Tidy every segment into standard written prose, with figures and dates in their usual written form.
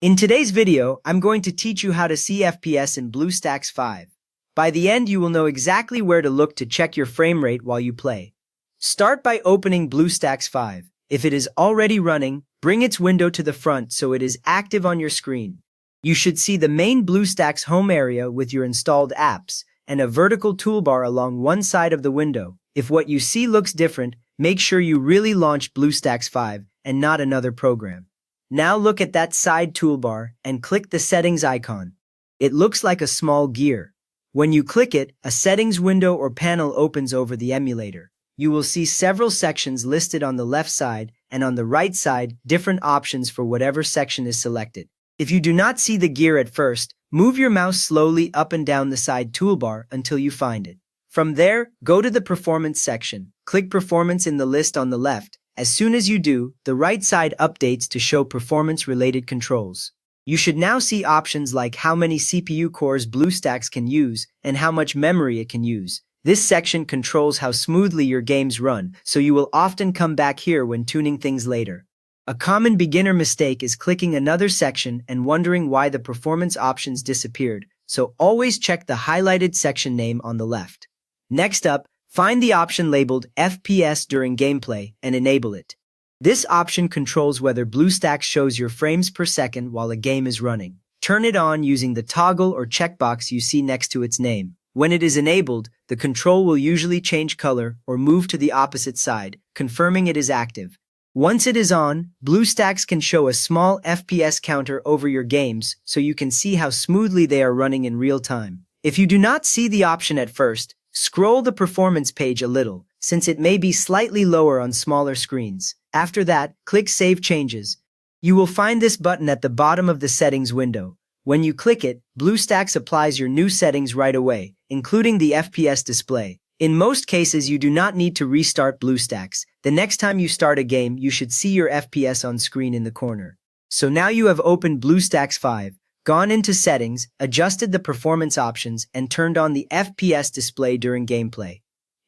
In today's video, I'm going to teach you how to see FPS in BlueStacks 5. By the end, you will know exactly where to look to check your frame rate while you play. Start by opening BlueStacks 5. If it is already running, bring its window to the front so it is active on your screen. You should see the main BlueStacks home area with your installed apps and a vertical toolbar along one side of the window. If what you see looks different, make sure you really launch BlueStacks 5 and not another program. Now look at that side toolbar and click the settings icon. It looks like a small gear. When you click it, a settings window or panel opens over the emulator. You will see several sections listed on the left side and on the right side, different options for whatever section is selected. If you do not see the gear at first, move your mouse slowly up and down the side toolbar until you find it. From there, go to the Performance section. Click Performance in the list on the left. As soon as you do, the right side updates to show performance-related controls. You should now see options like how many CPU cores BlueStacks can use and how much memory it can use. This section controls how smoothly your games run, so you will often come back here when tuning things later. A common beginner mistake is clicking another section and wondering why the performance options disappeared, so always check the highlighted section name on the left. Next up, find the option labeled FPS during gameplay and enable it. This option controls whether BlueStacks shows your frames per second while a game is running. Turn it on using the toggle or checkbox you see next to its name. When it is enabled, the control will usually change color or move to the opposite side, confirming it is active. Once it is on, BlueStacks can show a small FPS counter over your games so you can see how smoothly they are running in real time. If you do not see the option at first, scroll the performance page a little, since it may be slightly lower on smaller screens. After that, click Save Changes. You will find this button at the bottom of the settings window. When you click it, BlueStacks applies your new settings right away, including the FPS display. In most cases, you do not need to restart BlueStacks. The next time you start a game, you should see your FPS on screen in the corner. So now you have opened BlueStacks 5. Gone into settings, adjusted the performance options, and turned on the FPS display during gameplay.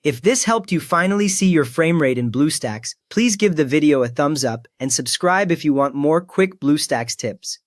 If this helped you finally see your frame rate in BlueStacks, please give the video a thumbs up and subscribe if you want more quick BlueStacks tips.